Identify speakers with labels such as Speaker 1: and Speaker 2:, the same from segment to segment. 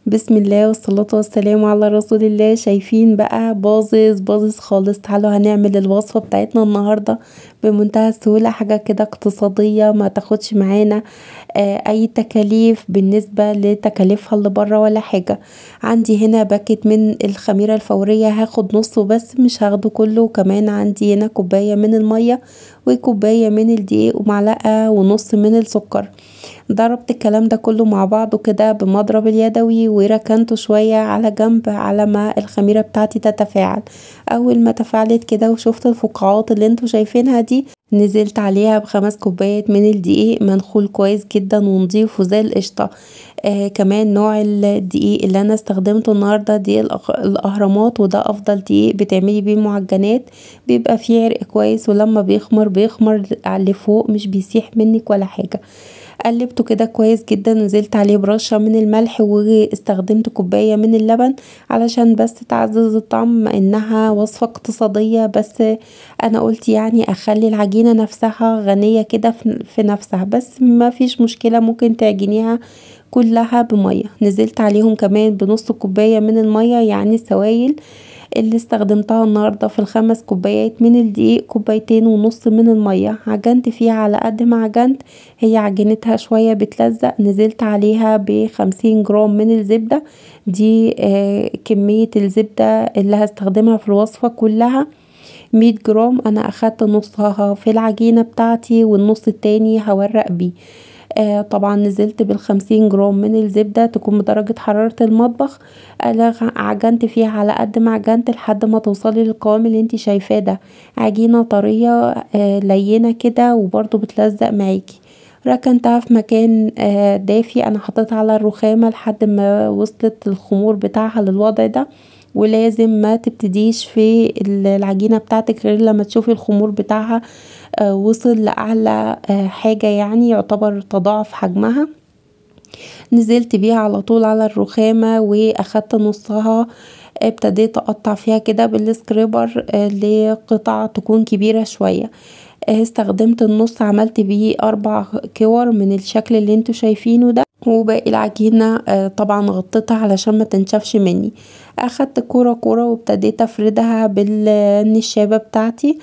Speaker 1: بسم الله والصلاة والسلام على رسول الله. شايفين بقى باظظ خالص. تعالوا هنعمل الوصفة بتاعتنا النهاردة بمنتهى السهولة، حاجة كده اقتصادية ما تاخدش معانا اي تكاليف بالنسبة لتكاليفها اللي بره ولا حاجة. عندي هنا باكت من الخميرة الفورية، هاخد نصه بس مش هاخده كله. وكمان عندي هنا كوباية من المية وكوباية من الدقيق ومعلقة ونص من السكر. ضربت الكلام ده كله مع بعضه كده بمضرب اليدوي وركنته شوية على جنب على ما الخميرة بتاعتي تتفاعل. اول ما تفاعلت كده وشفت الفقاعات اللي انتوا شايفينها دي، نزلت عليها ب5 كوبايات من الدقيق منخول كويس جدا ونضيف وزي القشطة. كمان نوع الدقيق اللي انا استخدمته النهارده دقيق الاهرامات، وده افضل دقيق بتعملي بيه معجنات. بيبقى فيه عرق كويس، ولما بيخمر على فوق مش بيسيح منك ولا حاجه. قلبته كده كويس جدا، نزلت عليه برشة من الملح واستخدمت كوباية من اللبن علشان بس تعزز الطعم، انها وصفة اقتصادية. بس انا قلت يعني اخلي العجينة نفسها غنية كده في نفسها، بس ما فيش مشكلة ممكن تعجنيها كلها بمية. نزلت عليهم كمان بنص كوباية من المية، يعني السوائل اللي استخدمتها النهاردة في ال5 كوبايات من الدقيق 2.5 من المية. عجنت فيها على قد ما عجنت، هي عجنتها شوية بتلزق. نزلت عليها ب50 جرام من الزبدة. دي كمية الزبدة اللي هستخدمها في الوصفة كلها 100 جرام. انا اخدت نصها في العجينة بتاعتي والنص التاني هورق بيه. طبعا نزلت بال50 جرام من الزبدة تكون بدرجة حرارة المطبخ. عجنت فيها على قد ما عجنت لحد ما توصلي للقوام اللي انتي شايفاه ده. عجينة طرية لينة كده وبرضو بتلزق معاكي. ركنتها في مكان دافي. انا حطيتها على الرخامة لحد ما وصلت الخمور بتاعها للوضع ده. ولازم ما تبتديش في العجينة بتاعتك غير لما تشوفي الخمور بتاعها وصل لأعلى حاجة، يعني يعتبر تضاعف حجمها. نزلت بيها على طول على الرخامة واخدت نصها. ابتديت اقطع فيها كده بالسكريبر لقطع تكون كبيرة شوية. استخدمت النص، عملت بيه 4 كور من الشكل اللي انتوا شايفينه ده. وباقي العجينة طبعا غطيتها علشان ما تنشفش مني. اخدت كورة كورة وابتديت افردها بالنشابة بتاعتي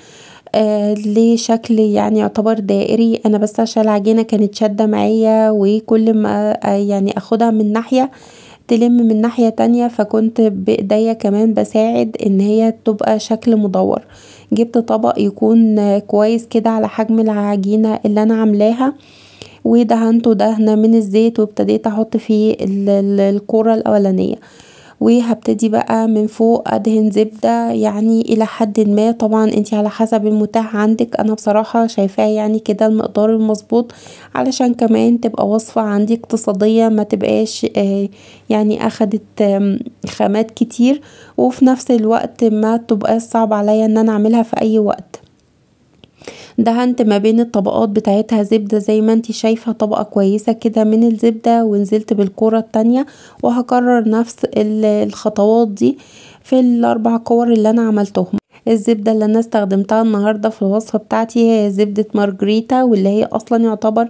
Speaker 1: لشكل يعني يعتبر دائري. انا بس عشان العجينة كانت شادة معايا، وكل ما يعني اخدها من ناحية تلم من ناحية تانية، فكنت بايديا كمان بساعد ان هي تبقى شكل مدور. جبت طبق يكون كويس كده على حجم العجينة اللي انا عاملاها، ودهنته دهنة من الزيت وابتديت احط فيه الكرة الاولانية. وهبتدي بقى من فوق ادهن زبدة يعني الى حد ما. طبعا انتي على حسب المتاح عندك. انا بصراحة شايفاه يعني كده المقدار المظبوط، علشان كمان تبقى وصفة عندي اقتصادية، ما تبقاش يعني اخدت خامات كتير، وفي نفس الوقت ما تبقاش صعب عليا ان انا اعملها في اي وقت. دهنت ما بين الطبقات بتاعتها زبدة زي ما انتي شايفة، طبقة كويسة كده من الزبدة، ونزلت بالكرة التانية. وهكرر نفس الخطوات دي في ال4 كور اللي انا عملتهم. الزبدة اللي انا استخدمتها النهاردة في الوصفة بتاعتي هي زبدة مارجريتا، واللي هي اصلا يعتبر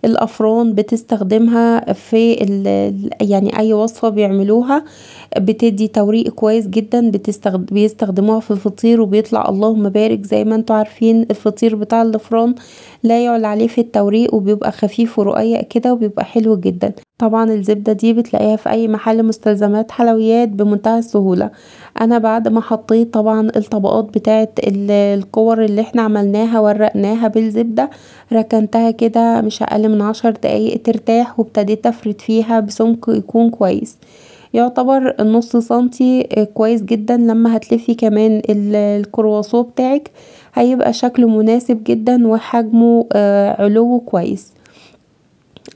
Speaker 1: الافران بتستخدمها في يعني اي وصفة بيعملوها بتدي توريق كويس جدا. بيستخدموها في الفطير وبيطلع اللهم بارك. زي ما انتوا عارفين الفطير بتاع الفران لا يعلى عليه في التوريق، وبيبقى خفيف ورقيق كده وبيبقى حلو جدا. طبعا الزبدة دي بتلاقيها في اي محل مستلزمات حلويات بمنتهى السهولة. انا بعد ما حطيت طبعا الطبقات بتاعت الكور اللي احنا عملناها ورقناها بالزبدة، ركنتها كده مش اقل من 10 دقايق ترتاح، وابتديت افرد فيها بسمك يكون كويس، يعتبر نص سنتي. كويس جدا. لما هتلفي كمان الكرواسون بتاعك هيبقى شكله مناسب جدا وحجمه علو كويس.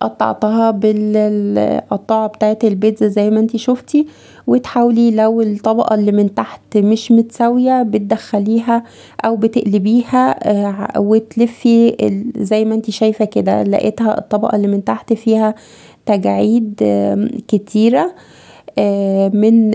Speaker 1: قطعتها بالقطاعة بتاعت البيتزا زي ما انتي شفتي. وتحاولي لو الطبقة اللي من تحت مش متساوية بتدخليها او بتقلبيها وتلفي زي ما انتي شايفة كده. لقيتها الطبقة اللي من تحت فيها تجاعيد كتيرة من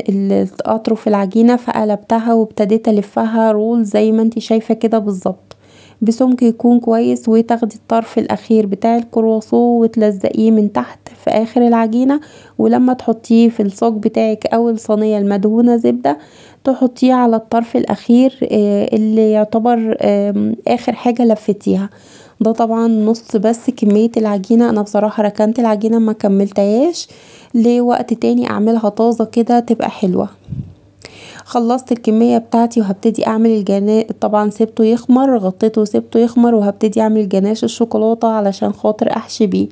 Speaker 1: اطراف العجينة، فقلبتها وابتديت الفها رول زي ما انتي شايفة كده بالظبط. بسمك يكون كويس، وتاخدي الطرف الاخير بتاع الكرواسون وتلزقيه من تحت في اخر العجينه، ولما تحطيه في الصاج بتاعك او الصينيه المدهونه زبده تحطيه على الطرف الاخير اللي يعتبر اخر حاجه لفتيها. ده طبعا نص بس كميه العجينه. انا بصراحه ركنت العجينه ما كملتهاش لوقت تاني اعملها طازه كده تبقى حلوه. خلصت الكميه بتاعتي وهبتدي اعمل الجناش. طبعا سيبته يخمر، غطيته وسيبته يخمر، وهبتدي اعمل جناش الشوكولاته علشان خاطر احشي بيه.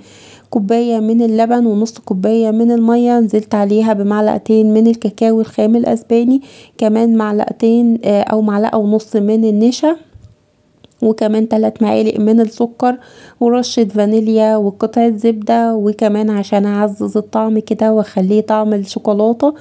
Speaker 1: كوبايه من اللبن ونص كوبايه من الميه، نزلت عليها بمعلقتين من الكاكاو الخام الاسباني، كمان معلقتين او معلقه ونص من النشا، وكمان 3 معالق من السكر، ورشة فانيليا وقطعة زبدة. وكمان عشان اعزز الطعم كده واخليه طعم الشوكولاتة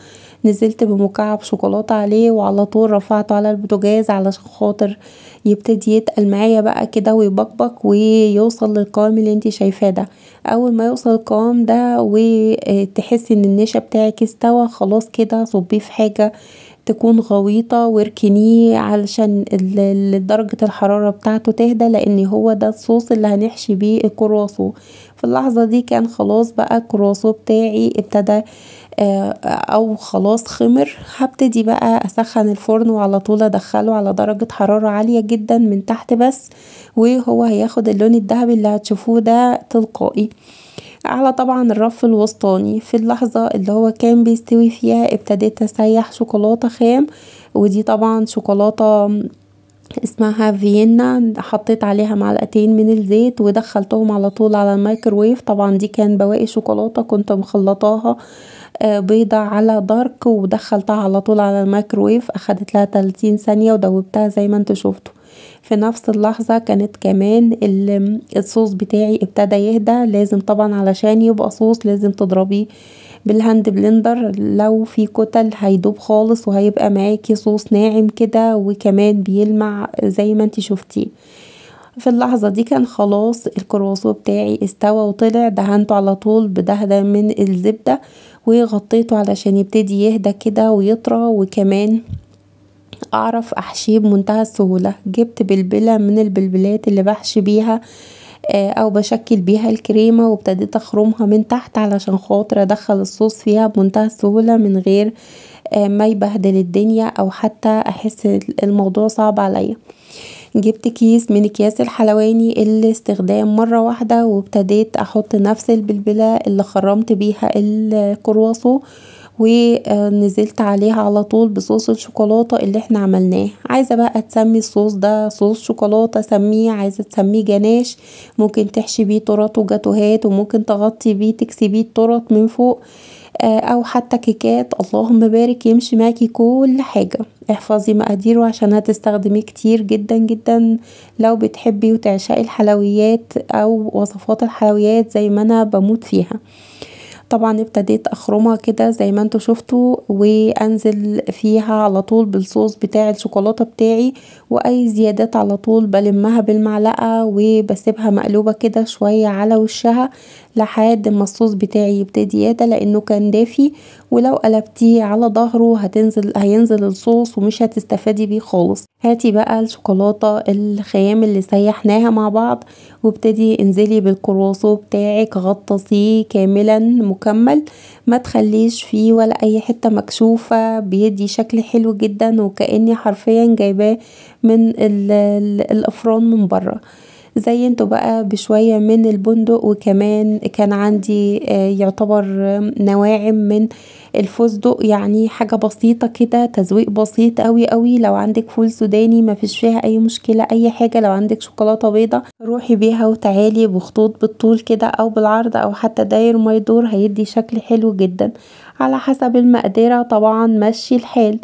Speaker 1: نزلت بمكعب شوكولاتة عليه، وعلى طول رفعته على البوتاجاز علشان خاطر يبتدي يتقل معايا بقى كده ويبقبق ويوصل للقوام اللي انتي شايفاه ده. اول ما يوصل القوام ده وتحسي ان النشا بتاعك استوى خلاص كده صبيه في حاجة تكون غويطة واركنيه علشان درجة الحرارة بتاعته تهدى، لان هو ده الصوص اللي هنحشي بيه الكرواسون. في اللحظة دي كان خلاص بقى الكرواسون بتاعي ابتدى او خلاص خمر. هبتدي بقى اسخن الفرن وعلى طول ادخله على درجة حرارة عالية جدا من تحت بس، وهو هياخد اللون الذهبي اللي هتشوفوه ده تلقائي على طبعا الرف الوسطاني. في اللحظة اللي هو كان بيستوي فيها ابتديت اسيح شوكولاتة خام، ودي طبعا شوكولاتة اسمها فيينا، حطيت عليها معلقتين من الزيت ودخلتهم على طول على الميكروويف. طبعا دي كان بواقي شوكولاتة كنت مخلطاها بيضة على دارك، ودخلتها على طول على الميكروويف، اخدت لها 30 ثانية ودوبتها زي ما انتوا شفتوا. في نفس اللحظة كانت كمان الصوص بتاعي ابتدى يهدى. لازم طبعا علشان يبقى صوص لازم تضربيه بالهاند بلندر، لو في كتل هيدوب خالص وهيبقى معاكي صوص ناعم كده وكمان بيلمع زي ما انتي شفتيه. في اللحظة دي كان خلاص الكرواسون بتاعي استوى وطلع. دهنته على طول بدهنة من الزبدة وغطيته علشان يبتدي يهدى كده ويطرى، وكمان اعرف احشيه بمنتهى السهولة. جبت بلبلة من البلبلات اللي بحشي بيها او بشكل بيها الكريمة، وابتديت اخرمها من تحت علشان خاطر ادخل الصوص فيها بمنتهى السهولة من غير ما يبهدل الدنيا او حتى احس الموضوع صعب عليا. جبت كيس من اكياس الحلواني اللي استخدام مرة واحدة، وابتديت احط نفس البلبلة اللي خرمت بيها الكرواسون ونزلت عليها على طول بصوص الشوكولاتة اللي احنا عملناه. عايزة بقى تسمي الصوص ده صوص شوكولاتة سميه، عايزة تسميه جناش ممكن تحشي بيه تورت وجاتوهات، وممكن تغطي بيه تكسي بيه التورت من فوق او حتى كيكات. اللهم بارك، يمشي معاكي كل حاجة. احفظي مقاديره عشان هتستخدميه كتير جدا جدا لو بتحبي وتعشقي الحلويات او وصفات الحلويات زي ما انا بموت فيها. طبعا ابتديت اخرمها كده زي ما انتوا شفتوا، وانزل فيها على طول بالصوص بتاع الشوكولاتة بتاعي، واي زيادات على طول بلمها بالمعلقة وبسيبها مقلوبة كده شوية على وشها لحد ما الصوص بتاعي يبتدي يهدى لانه كان دافي. ولو قلبتيه على ظهره هينزل الصوص ومش هتستفادي بيه خالص. هاتي بقى الشوكولاتة الخام اللي سيحناها مع بعض وابتدي انزلي بالكرواسون بتاعك، غطسيه كاملا مكمل، ما تخليش فيه ولا اي حتة مكشوفة، بيدي شكل حلو جدا وكأني حرفيا جايباه من الافران من بره. زينته بقى بشوية من البندق، وكمان كان عندي يعتبر نواعم من الفستق، يعني حاجة بسيطة كده، تزويق بسيط قوي قوي. لو عندك فول سوداني مفيش فيها اي مشكلة، اي حاجة. لو عندك شوكولاتة بيضة روحي بيها وتعالي بخطوط بالطول كده او بالعرض او حتى داير ما يدور، هيدي شكل حلو جدا على حسب المقدرة طبعا. مشي الحال.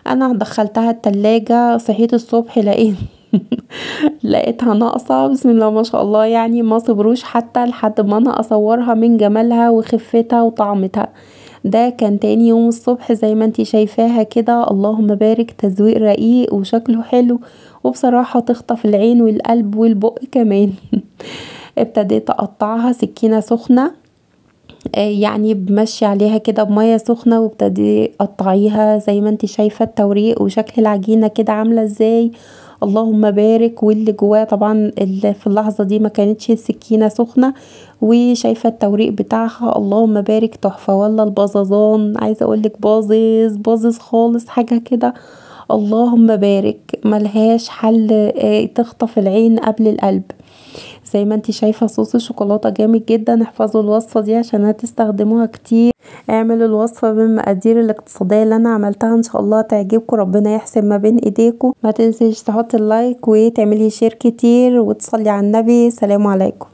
Speaker 1: انا دخلتها التلاجة، صحيت الصبح لقيتها ناقصة. بسم الله ما شاء الله، يعني ما صبروش حتى لحد ما انا اصورها من جمالها وخفتها وطعمتها. ده كان تاني يوم الصبح زي ما انتي شايفاها كده. اللهم بارك، تزويق رقيق وشكله حلو، وبصراحة تخطف العين والقلب والبق كمان. ابتديت اقطعها سكينة سخنة، يعني بمشي عليها كده بمية سخنة، وابتدي قطعيها زي ما انتي شايفة التوريق وشكل العجينة كده عاملة ازاي. اللهم بارك. واللي جواه طبعا اللي في اللحظه دي ما كانتش السكينه سخنه وشايفه التوريق بتاعها، اللهم بارك تحفه. ولا البزازان عايزه اقولك باظظ خالص حاجه كده، اللهم بارك ملهاش حل، تخطف العين قبل القلب. زي ما انتي شايفه صوص الشوكولاته جامد جدا. احفظوا الوصفه دي عشان هتستخدموها كتير. اعملوا الوصفه بالمقادير الاقتصاديه اللي انا عملتها، ان شاء الله تعجبكم. ربنا يحسن ما بين ايديكم. ما تنسيش تحطي اللايك وتعملي شير كتير وتصلي على النبي. سلام عليكم.